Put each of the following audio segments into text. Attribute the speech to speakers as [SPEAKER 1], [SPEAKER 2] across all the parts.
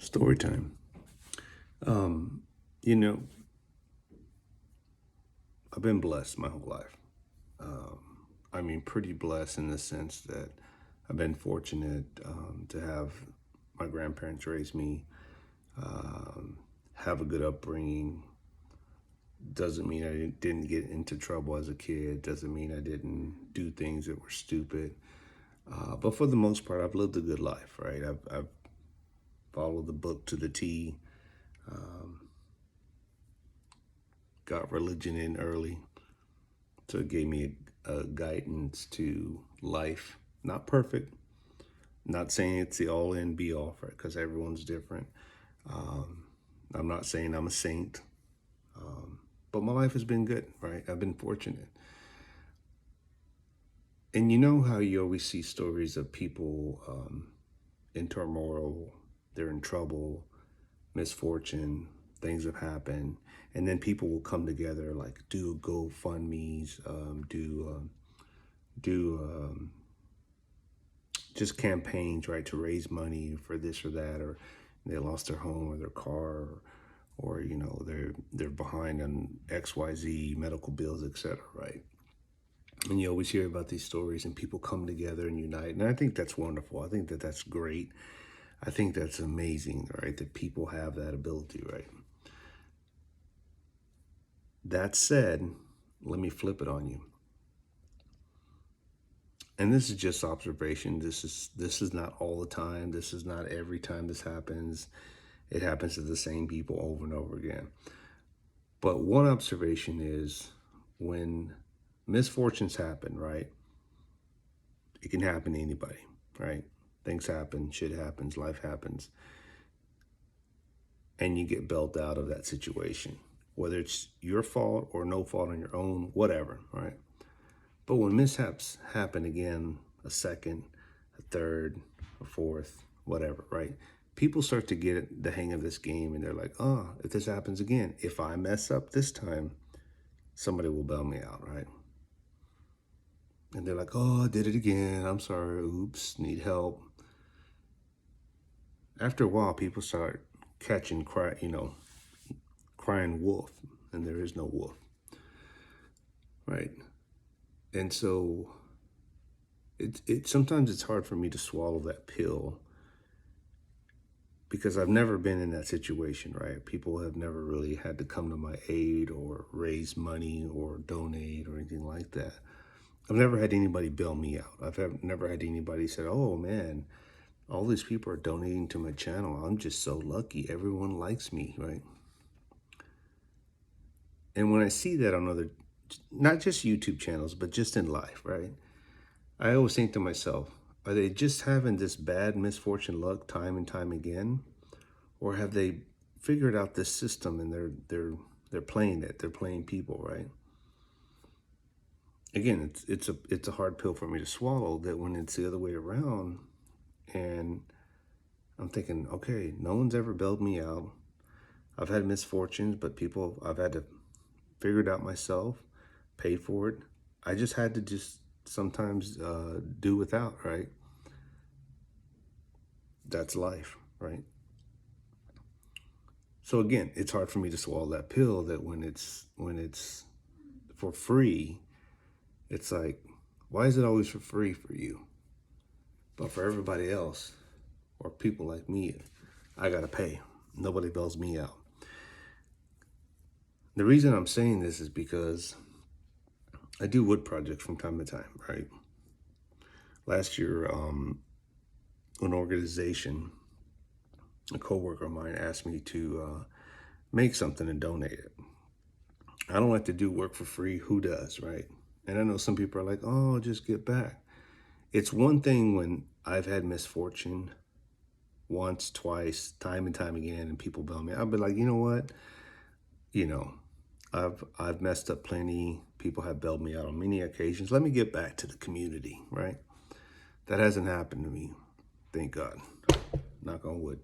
[SPEAKER 1] Story time. Um, you know, I've been blessed my whole life. I mean, pretty blessed in the sense that I've been fortunate to have my grandparents raise me, um, have a good upbringing. Doesn't mean I didn't get into trouble as a kid. Doesn't mean I didn't do things that were stupid. But for the most part, I've lived a good life, right? I've followed the book to the T, um, got religion in early. So it gave me a guidance to life. Not perfect. Not saying it's the all in be all for it because everyone's different. Um, I'm not saying I'm a saint, um, but my life has been good, right? I've been fortunate. And you know how you always see stories of people in turmoil, they're in trouble, misfortune, things have happened, and then people will come together, like do GoFundMe's, do just campaigns, right, to raise money for this or that, or they lost their home or their car, or they're behind on XYZ medical bills, etc. Right, and you always hear about these stories, and people come together and unite, and I think that's wonderful. I think that that's great. I think that's amazing, right? That people have that ability, right? That said, let me flip it on you. And this is just observation. This is not all the time. This is not every time this happens. It happens to the same people over and over again. But one observation is when misfortunes happen, right? It can happen to anybody, right? Things happen, shit happens, life happens, and you get bailed out of that situation, whether it's your fault or no fault on your own, whatever, right? But when mishaps happen again, a second, a third, a fourth, whatever, right? People start to get the hang of this game and they're like, oh, if this happens again, if I mess up this time, somebody will bail me out, right? And they're like, oh, I did it again. I'm sorry. Oops, need help. After a while, people start catching crying wolf, and there is no wolf, right? And so it sometimes it's hard for me to swallow that pill because I've never been in that situation, right? People have never really had to come to my aid or raise money or donate or anything like that. I've never had anybody bail me out. Never had anybody say, oh man, all these people are donating to my channel. I'm just so lucky. Everyone likes me, right? And when I see that on other, not just YouTube channels, but just in life, right? I always think to myself, are they just having this bad misfortune luck time and time again? Or have they figured out this system and they're playing it? They're playing people, right? Again, it's a hard pill for me to swallow that when it's the other way around, and I'm thinking, okay, no one's ever bailed me out. I've had misfortunes, but I've had to figure it out myself, pay for it. I just had to just sometimes do without, right? That's life, right? So again, it's hard for me to swallow that pill that when it's for free, it's like, why is it always for free for you? But for everybody else, or people like me, I gotta pay. Nobody bails me out. The reason I'm saying this is because I do wood projects from time to time, right? Last year, an organization, a coworker of mine asked me to make something and donate it. I don't like to do work for free. Who does, right? And I know some people are like, oh, just get back. It's one thing when I've had misfortune once, twice, time and time again, and people bail me. I'll be like, you know what? You know, I've messed up plenty. People have bailed me out on many occasions. Let me get back to the community, right? That hasn't happened to me. Thank God. Knock on wood.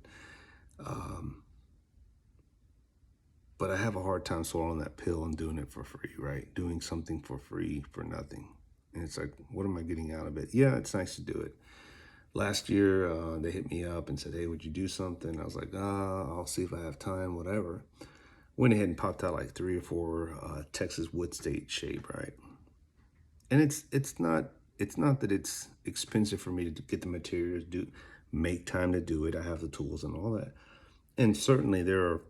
[SPEAKER 1] But I have a hard time swallowing that pill and doing it for free, right? Doing something for free for nothing. And it's like, what am I getting out of it? Yeah, it's nice to do it. Last year, they hit me up and said, "Hey, would you do something?" I was like, I'll see if I have time, whatever." Went ahead and popped out like 3 or 4 Texas wood state shape, right? And it's not that it's expensive for me to get the materials, do make time to do it. I have the tools and all that. And certainly there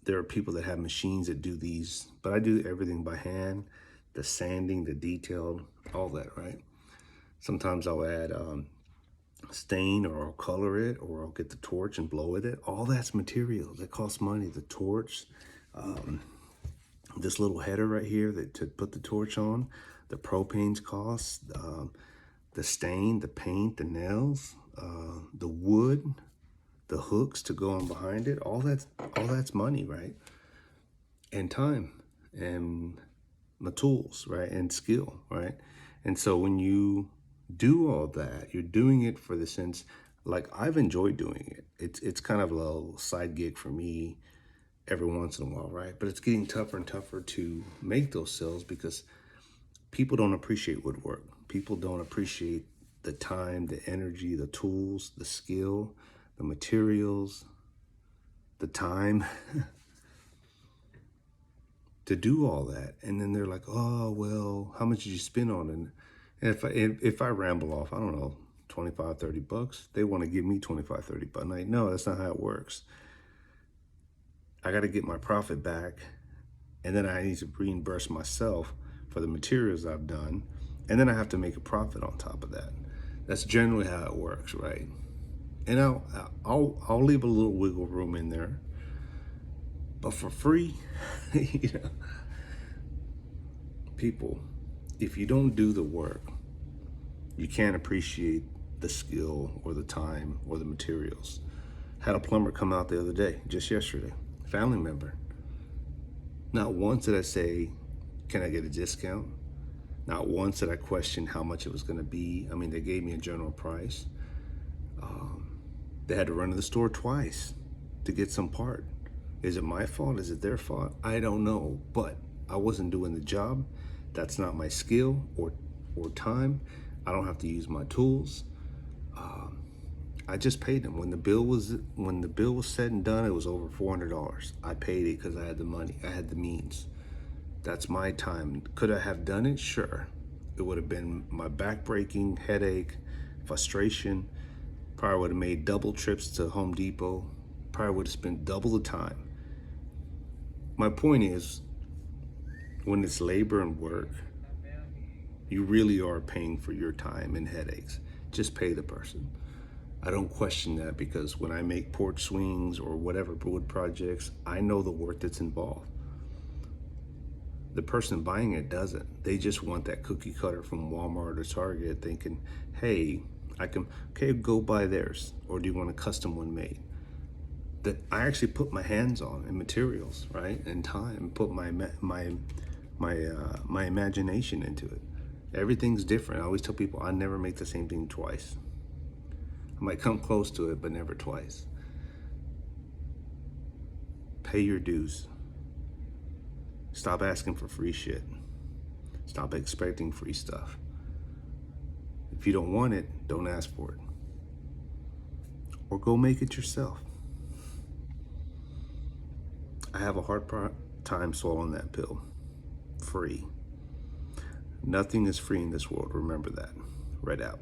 [SPEAKER 1] are people that have machines that do these, but I do everything by hand, the sanding, the detailed, all that, right? Sometimes I'll add stain, or I'll color it, or I'll get the torch and blow with it. All that's material that costs money. The torch, this little header right here that to put the torch on, the propane's cost, the stain, the paint, the nails, the wood, the hooks to go on behind it. All that's money, right? And time, and my tools, right? And skill, right? And so when you do all that, you're doing it for the sense, like I've enjoyed doing it. It's kind of a little side gig for me every once in a while, right? But it's getting tougher and tougher to make those sales because people don't appreciate woodwork. People don't appreciate the time, the energy, the tools, the skill, the materials, the time to do all that. And then they're like, "Oh, well, how much did you spend on it?" And if I ramble off, I don't know, 25, $30, they want to give me 25, $30. I'm like, no, that's not how it works. I got to get my profit back, and then I need to reimburse myself for the materials I've done, and then I have to make a profit on top of that. That's generally how it works, right? And I'll leave a little wiggle room in there, but for free, you know, people, if you don't do the work, you can't appreciate the skill or the time or the materials. Had a plumber come out the other day, just yesterday, family member. Not once did I say, "Can I get a discount?" Not once did I question how much it was going to be. I mean, they gave me a general price. They had to run to the store twice to get some part. Is it my fault? Is it their fault? I don't know, but I wasn't doing the job. That's not my skill or time. I don't have to use my tools. I just paid them. When the bill was said and done, it was over $400. I paid it because I had the money. I had the means. That's my time. Could I have done it? Sure. It would have been my back-breaking headache, frustration. Probably would have made double trips to Home Depot. Probably would have spent double the time. My point is, when it's labor and work, you really are paying for your time and headaches. Just pay the person. I don't question that because when I make porch swings or whatever wood projects, I know the work that's involved. The person buying it doesn't. They just want that cookie cutter from Walmart or Target thinking, "Hey, okay, go buy theirs." Or do you want a custom one made? That I actually put my hands on and materials, right? And time, put my imagination into it. Everything's different. I always tell people I never make the same thing twice. I might come close to it, but never twice. Pay your dues. Stop asking for free shit. Stop expecting free stuff. If you don't want it, don't ask for it. Or go make it yourself. I have a hard time swallowing that pill. Free. Nothing is free in this world. Remember that. Right out.